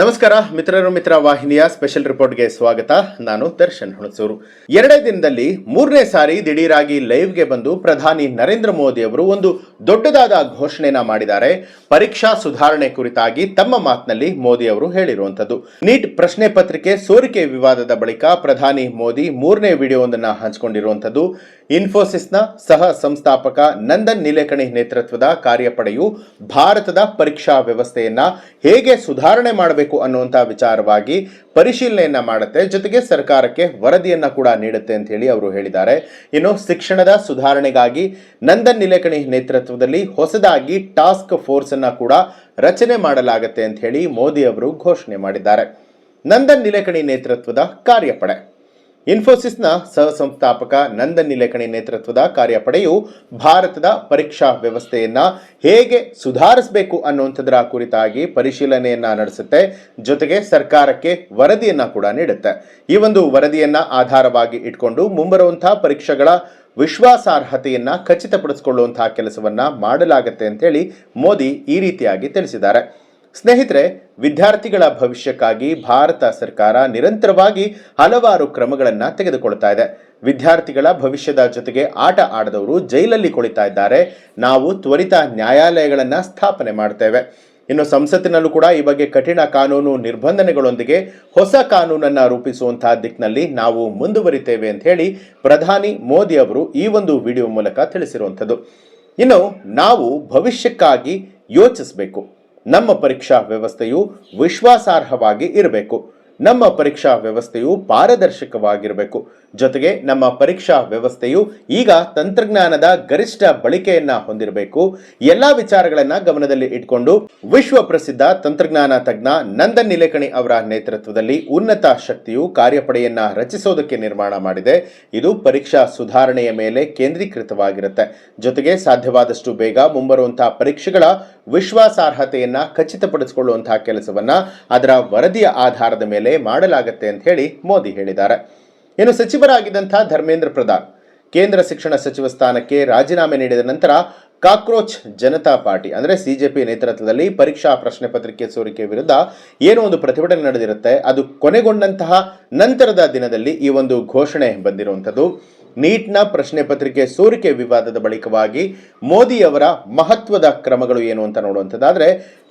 ನಮಸ್ಕಾರ ಮಿತ್ರರು ಮಿತ್ರ ವಾಹಿನಿಯ ಸ್ಪೆಷಲ್ ರಿಪೋರ್ಟ್ಗೆ ಸ್ವಾಗತ. ನಾನು ದರ್ಶನ್ ಹುಣಸೂರು. ಎರಡೇ ದಿನದಲ್ಲಿ ಮೂರನೇ ಸಾರಿ ದಿಢೀರಾಗಿ ಲೈವ್ಗೆ ಬಂದು ಪ್ರಧಾನಿ ನರೇಂದ್ರ ಮೋದಿ ಅವರು ಒಂದು ದೊಡ್ಡದಾದ ಘೋಷಣೆಯನ್ನ ಮಾಡಿದ್ದಾರೆ. ಪರೀಕ್ಷಾ ಸುಧಾರಣೆ ಕುರಿತಾಗಿ ತಮ್ಮ ಮಾತಿನಲ್ಲಿ ಮೋದಿ ಅವರು ಹೇಳಿರುವಂತದ್ದು. ನೀಟ್ ಪ್ರಶ್ನೆ ಪತ್ರಿಕೆ ಸೋರಿಕೆ ವಿವಾದದ ಬಳಿಕ ಪ್ರಧಾನಿ ಮೋದಿ ಮೂರನೇ ವಿಡಿಯೋವೊಂದನ್ನು ಹಂಚಿಕೊಂಡಿರುವಂತದ್ದು. ಇನ್ಫೋಸಿಸ್ನ ಸಹ ಸಂಸ್ಥಾಪಕ ನಂದನ್ ನಿಲೇಕಣಿ ನೇತೃತ್ವದ ಕಾರ್ಯಪಡೆಯು ಭಾರತದ ಪರೀಕ್ಷಾ ವ್ಯವಸ್ಥೆಯನ್ನ ಹೇಗೆ ಸುಧಾರಣೆ ಮಾಡಬೇಕು ಅನ್ನುವಂತಹ ವಿಚಾರವಾಗಿ ಪರಿಶೀಲನೆಯನ್ನ ಮಾಡುತ್ತೆ, ಜೊತೆಗೆ ಸರ್ಕಾರಕ್ಕೆ ವರದಿಯನ್ನ ಕೂಡ ನೀಡುತ್ತೆ ಅಂತ ಹೇಳಿ ಅವರು ಹೇಳಿದ್ದಾರೆ. ಇನ್ನು ಶಿಕ್ಷಣದ ಸುಧಾರಣೆಗಾಗಿ ನಂದನ್ ನಿಲೇಕಣಿ ನೇತೃತ್ವದಲ್ಲಿ ಹೊಸದಾಗಿ ಟಾಸ್ಕ್ ಫೋರ್ಸ್ ಅನ್ನ ಕೂಡ ರಚನೆ ಮಾಡಲಾಗುತ್ತೆ ಅಂತ ಹೇಳಿ ಮೋದಿ ಅವರು ಘೋಷಣೆ ಮಾಡಿದ್ದಾರೆ. ನಂದನ್ ನಿಲೇಕಣಿ ನೇತೃತ್ವದ ಕಾರ್ಯಪಡೆ ಇನ್ಫೋಸಿಸ್ನ ಸಹ ಸಂಸ್ಥಾಪಕ ನಂದನ್ ನಿಲೇಕಣಿ ನೇತೃತ್ವದ ಕಾರ್ಯಪಡೆಯು ಭಾರತದ ಪರೀಕ್ಷಾ ವ್ಯವಸ್ಥೆಯನ್ನ ಹೇಗೆ ಸುಧಾರಿಸಬೇಕು ಅನ್ನುವಂಥದ್ರ ಕುರಿತಾಗಿ ಪರಿಶೀಲನೆಯನ್ನ ನಡೆಸುತ್ತೆ, ಜೊತೆಗೆ ಸರ್ಕಾರಕ್ಕೆ ವರದಿಯನ್ನ ಕೂಡ ನೀಡುತ್ತೆ. ಈ ಒಂದು ವರದಿಯನ್ನ ಆಧಾರವಾಗಿ ಇಟ್ಕೊಂಡು ಮುಂಬರುವಂತಹ ಪರೀಕ್ಷೆಗಳ ವಿಶ್ವಾಸಾರ್ಹತೆಯನ್ನ ಖಚಿತಪಡಿಸಿಕೊಳ್ಳುವಂತಹ ಕೆಲಸವನ್ನ ಮಾಡಲಾಗುತ್ತೆ ಅಂತೇಳಿ ಮೋದಿ ಈ ರೀತಿಯಾಗಿ ತಿಳಿಸಿದ್ದಾರೆ. ಸ್ನೇಹಿತರೆ, ವಿದ್ಯಾರ್ಥಿಗಳ ಭವಿಷ್ಯಕ್ಕಾಗಿ ಭಾರತ ಸರ್ಕಾರ ನಿರಂತರವಾಗಿ ಹಲವಾರು ಕ್ರಮಗಳನ್ನು ತೆಗೆದುಕೊಳ್ತಾ ಇದೆ. ವಿದ್ಯಾರ್ಥಿಗಳ ಭವಿಷ್ಯದ ಜೊತೆಗೆ ಆಟ ಆಡದವರು ಜೈಲಲ್ಲಿ ಕುಳಿತಾ ಇದ್ದಾರೆ. ನಾವು ತ್ವರಿತ ನ್ಯಾಯಾಲಯಗಳನ್ನು ಸ್ಥಾಪನೆ ಮಾಡ್ತೇವೆ. ಇನ್ನು ಸಂಸತ್ತಿನಲ್ಲೂ ಕೂಡ ಈ ಬಗ್ಗೆ ಕಠಿಣ ಕಾನೂನು ನಿರ್ಬಂಧನೆಗಳೊಂದಿಗೆ ಹೊಸ ಕಾನೂನನ್ನು ರೂಪಿಸುವಂತಹ ದಿಕ್ಕಿನಲ್ಲಿ ನಾವು ಮುಂದುವರಿತೇವೆ ಅಂತ ಹೇಳಿ ಪ್ರಧಾನಿ ಮೋದಿ ಅವರು ಈ ಒಂದು ವಿಡಿಯೋ ಮೂಲಕ ತಿಳಿಸಿರುವಂಥದ್ದು. ಇನ್ನು ನಾವು ಭವಿಷ್ಯಕ್ಕಾಗಿ ಯೋಚಿಸಬೇಕು. ನಮ್ಮ ಪರೀಕ್ಷಾ ವ್ಯವಸ್ಥೆಯು ವಿಶ್ವಾಸಾರ್ಹವಾಗಿ ಇರಬೇಕು. ನಮ್ಮ ಪರೀಕ್ಷಾ ವ್ಯವಸ್ಥೆಯು ಪಾರದರ್ಶಕವಾಗಿರಬೇಕು. ಜೊತೆಗೆ ನಮ್ಮ ಪರೀಕ್ಷಾ ವ್ಯವಸ್ಥೆಯು ಈಗ ತಂತ್ರಜ್ಞಾನದ ಗರಿಷ್ಠ ಬಳಕೆಯನ್ನ ಹೊಂದಿರಬೇಕು. ಎಲ್ಲಾ ವಿಚಾರಗಳನ್ನ ಗಮನದಲ್ಲಿ ಇಟ್ಕೊಂಡು ವಿಶ್ವ ಪ್ರಸಿದ್ಧ ತಂತ್ರಜ್ಞಾನ ತಜ್ಞ ನಂದನ್ ನಿಲೇಕಣಿ ಅವರ ನೇತೃತ್ವದಲ್ಲಿ ಉನ್ನತ ಶಕ್ತಿಯು ಕಾರ್ಯಪಡೆಯನ್ನ ರಚಿಸೋದಕ್ಕೆ ನಿರ್ಮಾಣ ಮಾಡಿದೆ. ಇದು ಪರೀಕ್ಷಾ ಸುಧಾರಣೆಯ ಮೇಲೆ ಕೇಂದ್ರೀಕೃತವಾಗಿರುತ್ತೆ. ಜೊತೆಗೆ ಸಾಧ್ಯವಾದಷ್ಟು ಬೇಗ ಮುಂಬರುವಂತಹ ಪರೀಕ್ಷೆಗಳ ವಿಶ್ವಾಸಾರ್ಹತೆಯನ್ನ ಖಚಿತಪಡಿಸಿಕೊಳ್ಳುವಂತಹ ಕೆಲಸವನ್ನ ಅದರ ವರದಿಯ ಆಧಾರದ ಮೇಲೆ ಮಾಡಲಾಗುತ್ತೆ ಅಂತ ಹೇಳಿ ಮೋದಿ ಹೇಳಿದ್ದಾರೆ. ಇನ್ನು ಸಚಿವರಾಗಿದ್ದಂತಹ ಧರ್ಮೇಂದ್ರ ಪ್ರಧಾನ್ ಕೇಂದ್ರ ಶಿಕ್ಷಣ ಸಚಿವ ಸ್ಥಾನಕ್ಕೆ ರಾಜೀನಾಮೆ ನೀಡಿದ ನಂತರ ಕಾಕ್ರೋಚ್ ಜನತಾ ಪಾರ್ಟಿ ಅಂದ್ರೆ ಸಿಜೆಪಿ ನೇತೃತ್ವದಲ್ಲಿ ಪರೀಕ್ಷಾ ಪ್ರಶ್ನೆ ಪತ್ರಿಕೆ ಸೋರಿಕೆ ವಿರುದ್ಧ ಏನೋ ಒಂದು ಪ್ರತಿಭಟನೆ ನಡೆದಿರುತ್ತೆ. ಅದು ಕೊನೆಗೊಂಡಂತಹ ನಂತರದ ದಿನದಲ್ಲಿ ಈ ಒಂದು ಘೋಷಣೆ ಬಂದಿರುವಂಥದ್ದು. ನೀಟ್ನ ಪ್ರಶ್ನೆ ಪತ್ರಿಕೆ ಸೋರಿಕೆ ವಿವಾದದ ಬಳಿಕವಾಗಿ ಮೋದಿಯವರ ಮಹತ್ವದ ಕ್ರಮಗಳು ಏನು ಅಂತ ನೋಡುವಂಥದ್ದಾದ್ರೆ,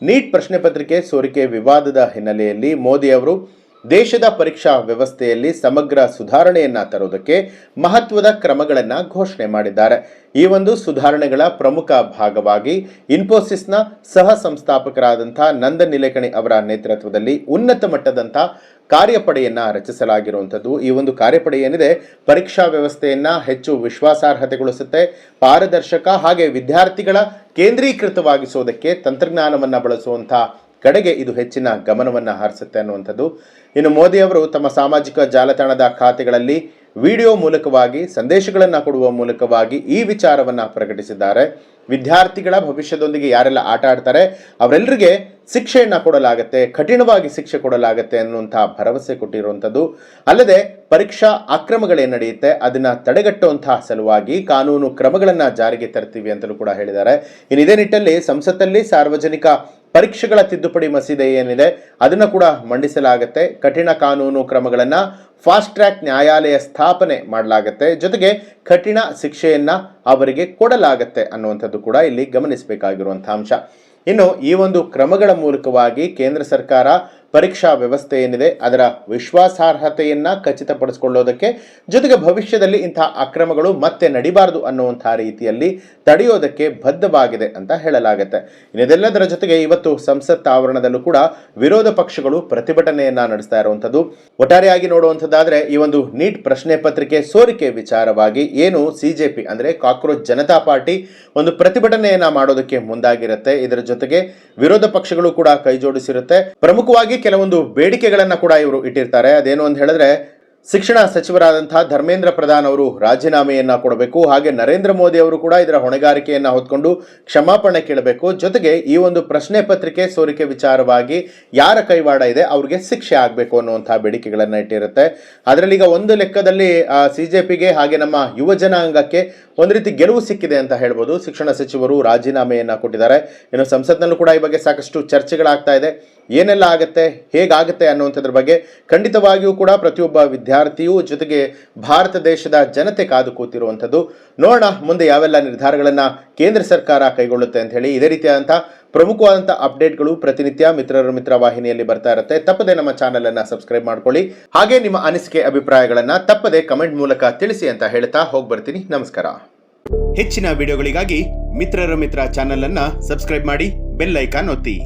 ನೀಟ್ ಪ್ರಶ್ನೆ ಪತ್ರಿಕೆ ಸೋರಿಕೆ ವಿವಾದದ ಹಿನ್ನೆಲೆಯಲ್ಲಿ ಮೋದಿ ಅವರು ದೇಶದ ಪರೀಕ್ಷಾ ವ್ಯವಸ್ಥೆಯಲ್ಲಿ ಸಮಗ್ರ ಸುಧಾರಣೆಯನ್ನ ತರುವುದಕ್ಕೆ ಮಹತ್ವದ ಕ್ರಮಗಳನ್ನು ಘೋಷಣೆ ಮಾಡಿದ್ದಾರೆ. ಈ ಒಂದು ಸುಧಾರಣೆಗಳ ಪ್ರಮುಖ ಭಾಗವಾಗಿ ಇನ್ಫೋಸಿಸ್ನ ಸಹ ಸಂಸ್ಥಾಪಕರಾದಂತಹ ನಂದನ್ ನಿಲೇಕಣಿ ಅವರ ನೇತೃತ್ವದಲ್ಲಿ ಉನ್ನತ ಮಟ್ಟದಂಥ ಕಾರ್ಯಪಡೆಯನ್ನ ರಚಿಸಲಾಗಿರುವಂಥದ್ದು. ಈ ಒಂದು ಕಾರ್ಯಪಡೆ ಏನಿದೆ ಪರೀಕ್ಷಾ ವ್ಯವಸ್ಥೆಯನ್ನ ಹೆಚ್ಚು ವಿಶ್ವಾಸಾರ್ಹತೆಗೊಳಿಸುತ್ತೆ, ಪಾರದರ್ಶಕ ಹಾಗೆ ವಿದ್ಯಾರ್ಥಿಗಳ ಕೇಂದ್ರೀಕೃತವಾಗಿಸುವುದಕ್ಕೆ ತಂತ್ರಜ್ಞಾನವನ್ನು ಬಳಸುವಂತಹ ಕಡೆಗೆ ಇದು ಹೆಚ್ಚಿನ ಗಮನವನ್ನು ಹರಿಸುತ್ತೆ ಅನ್ನುವಂಥದ್ದು. ಇನ್ನು ಮೋದಿ ಅವರು ತಮ್ಮ ಸಾಮಾಜಿಕ ಜಾಲತಾಣದ ಖಾತೆಗಳಲ್ಲಿ ವಿಡಿಯೋ ಮೂಲಕವಾಗಿ ಸಂದೇಶಗಳನ್ನು ಕೊಡುವ ಮೂಲಕವಾಗಿ ಈ ವಿಚಾರವನ್ನು ಪ್ರಕಟಿಸಿದ್ದಾರೆ. ವಿದ್ಯಾರ್ಥಿಗಳ ಭವಿಷ್ಯದೊಂದಿಗೆ ಯಾರೆಲ್ಲ ಆಟ ಆಡ್ತಾರೆ ಅವರೆಲ್ಲರಿಗೆ ಶಿಕ್ಷೆಯನ್ನು ಕೊಡಲಾಗುತ್ತೆ, ಕಠಿಣವಾಗಿ ಶಿಕ್ಷೆ ಕೊಡಲಾಗುತ್ತೆ ಅನ್ನುವಂತಹ ಭರವಸೆ ಕೊಟ್ಟಿರುವಂಥದ್ದು. ಅಲ್ಲದೆ ಪರೀಕ್ಷಾ ಅಕ್ರಮಗಳೇನು ನಡೆಯುತ್ತೆ ಅದನ್ನ ತಡೆಗಟ್ಟುವಂತಹ ಸಲುವಾಗಿ ಕಾನೂನು ಕ್ರಮಗಳನ್ನು ಜಾರಿಗೆ ತರ್ತೀವಿ ಅಂತಲೂ ಕೂಡ ಹೇಳಿದ್ದಾರೆ. ಇನ್ನು ಇದೇ ನಿಟ್ಟಲ್ಲಿ ಸಂಸತ್ತಲ್ಲಿ ಸಾರ್ವಜನಿಕ ಪರೀಕ್ಷೆಗಳ ತಿದ್ದುಪಡಿ ಮಸೂದೆ ಏನಿದೆ ಅದನ್ನು ಕೂಡ ಮಂಡಿಸಲಾಗುತ್ತೆ. ಕಠಿಣ ಕಾನೂನು ಕ್ರಮಗಳನ್ನು ಫಾಸ್ಟ್ ಟ್ರ್ಯಾಕ್ ನ್ಯಾಯಾಲಯ ಸ್ಥಾಪನೆ ಮಾಡಲಾಗುತ್ತೆ. ಜೊತೆಗೆ ಕಠಿಣ ಶಿಕ್ಷೆಯನ್ನ ಅವರಿಗೆ ಕೊಡಲಾಗುತ್ತೆ ಅನ್ನುವಂಥದ್ದು ಕೂಡ ಇಲ್ಲಿ ಗಮನಿಸಬೇಕಾಗಿರುವಂತಹ ಅಂಶ. ಇನ್ನು ಈ ಒಂದು ಕ್ರಮಗಳ ಮೂಲಕವಾಗಿ ಕೇಂದ್ರ ಸರ್ಕಾರ ಪರೀಕ್ಷಾ ವ್ಯವಸ್ಥೆ ಏನಿದೆ ಅದರ ವಿಶ್ವಾಸಾರ್ಹತೆಯನ್ನ ಖಚಿತಪಡಿಸಿಕೊಳ್ಳೋದಕ್ಕೆ, ಜೊತೆಗೆ ಭವಿಷ್ಯದಲ್ಲಿ ಇಂತಹ ಅಕ್ರಮಗಳು ಮತ್ತೆ ನಡಿಬಾರದು ಅನ್ನುವಂತಹ ರೀತಿಯಲ್ಲಿ ತಡೆಯೋದಕ್ಕೆ ಬದ್ಧವಾಗಿದೆ ಅಂತ ಹೇಳಲಾಗುತ್ತೆ. ಇದೆಲ್ಲದರ ಜೊತೆಗೆ ಇವತ್ತು ಸಂಸತ್ ಆವರಣದಲ್ಲೂ ಕೂಡ ವಿರೋಧ ಪಕ್ಷಗಳು ಪ್ರತಿಭಟನೆಯನ್ನ ನಡೆಸ್ತಾ ಇರುವಂಥದ್ದು. ಒಟ್ಟಾರೆಯಾಗಿ ನೋಡುವಂಥದ್ದಾದ್ರೆ ಈ ಒಂದು ನೀಟ್ ಪ್ರಶ್ನೆ ಪತ್ರಿಕೆ ಸೋರಿಕೆ ವಿಚಾರವಾಗಿ ಏನು ಸಿಜೆಪಿ ಅಂದ್ರೆ ಕಾಕ್ರೋಚ್ ಜನತಾ ಪಾರ್ಟಿ ಒಂದು ಪ್ರತಿಭಟನೆಯನ್ನ ಮಾಡೋದಕ್ಕೆ ಮುಂದಾಗಿರುತ್ತೆ. ಇದರ ಜೊತೆಗೆ ವಿರೋಧ ಪಕ್ಷಗಳು ಕೂಡ ಕೈ ಜೋಡಿಸಿರುತ್ತೆ. ಪ್ರಮುಖವಾಗಿ ಕೆಲವೊಂದು ಬೇಡಿಕೆಗಳನ್ನ ಕೂಡ ಇವರು ಇಟ್ಟಿರ್ತಾರೆ. ಅದೇನು ಅಂತ ಹೇಳಿದ್ರೆ, ಶಿಕ್ಷಣ ಸಚಿವರಾದಂತಹ ಧರ್ಮೇಂದ್ರ ಪ್ರಧಾನ್ ಅವರು ರಾಜೀನಾಮೆಯನ್ನ ಕೊಡಬೇಕು, ಹಾಗೆ ನರೇಂದ್ರ ಮೋದಿ ಅವರು ಕೂಡ ಇದರ ಹೊಣೆಗಾರಿಕೆಯನ್ನ ಹೊತ್ಕೊಂಡು ಕ್ಷಮಾಪಣೆ ಕೇಳಬೇಕು. ಜೊತೆಗೆ ಈ ಒಂದು ಪ್ರಶ್ನೆ ಪತ್ರಿಕೆ ಸೋರಿಕೆ ವಿಚಾರವಾಗಿ ಯಾರ ಕೈವಾಡ ಇದೆ ಅವ್ರಿಗೆ ಶಿಕ್ಷೆ ಆಗಬೇಕು ಅನ್ನುವಂತಹ ಬೇಡಿಕೆಗಳನ್ನ ಇಟ್ಟಿರುತ್ತೆ. ಅದರಲ್ಲಿ ಈಗ ಒಂದು ಲೆಕ್ಕದಲ್ಲಿ ಸಿಜೆಪಿಗೆ ಹಾಗೆ ನಮ್ಮ ಯುವ ಜನಾಂಗಕ್ಕೆ ಒಂದು ರೀತಿ ಗೆಲುವು ಸಿಕ್ಕಿದೆ ಅಂತ ಹೇಳ್ಬೋದು. ಶಿಕ್ಷಣ ಸಚಿವರು ರಾಜೀನಾಮೆಯನ್ನ ಕೊಟ್ಟಿದ್ದಾರೆ. ಇನ್ನು ಸಂಸತ್ನಲ್ಲೂ ಕೂಡ ಈ ಬಗ್ಗೆ ಸಾಕಷ್ಟು ಚರ್ಚೆಗಳಾಗ್ತಾ ಇದೆ. ಏನೆಲ್ಲ ಆಗುತ್ತೆ, ಹೇಗಾಗುತ್ತೆ ಅನ್ನುವಂಥದ್ರ ಬಗ್ಗೆ ಖಂಡಿತವಾಗಿಯೂ ಕೂಡ ಪ್ರತಿಯೊಬ್ಬ ವಿದ್ಯಾರ್ಥಿಯೂ ಜೊತೆಗೆ ಭಾರತ ದೇಶದ ಜನತೆ ಕಾದು ಕೂತಿರುವಂಥದ್ದು. ನೋಡೋಣ ಮುಂದೆ ಯಾವೆಲ್ಲ ನಿರ್ಧಾರಗಳನ್ನು ಕೇಂದ್ರ ಸರ್ಕಾರ ಕೈಗೊಳ್ಳುತ್ತೆ ಅಂತ ಹೇಳಿ. ಇದೇ ರೀತಿಯಾದಂಥ ಪ್ರಮುಖವಾದಂಥ ಅಪ್ಡೇಟ್ಗಳು ಪ್ರತಿನಿತ್ಯ ಮಿತ್ರ ವಾಹಿನಿಯಲ್ಲಿ ಬರ್ತಾ ಇರುತ್ತೆ. ತಪ್ಪದೆ ನಮ್ಮ ಚಾನಲ್ ಅನ್ನು ಸಬ್ಸ್ಕ್ರೈಬ್ ಮಾಡ್ಕೊಳ್ಳಿ. ಹಾಗೆ ನಿಮ್ಮ ಅನಿಸಿಕೆ ಅಭಿಪ್ರಾಯಗಳನ್ನು ತಪ್ಪದೆ ಕಮೆಂಟ್ ಮೂಲಕ ತಿಳಿಸಿ ಅಂತ ಹೇಳ್ತಾ ಹೋಗ್ಬರ್ತೀನಿ. ನಮಸ್ಕಾರ. ಹೆಚ್ಚಿನ ವಿಡಿಯೋಗಳಿಗಾಗಿ ಮಿತ್ರ ಚಾನಲ್ ಅನ್ನು ಸಬ್ಸ್ಕ್ರೈಬ್ ಮಾಡಿ, ಬೆಲ್ ಐಕಾನ್ ಒತ್ತಿ.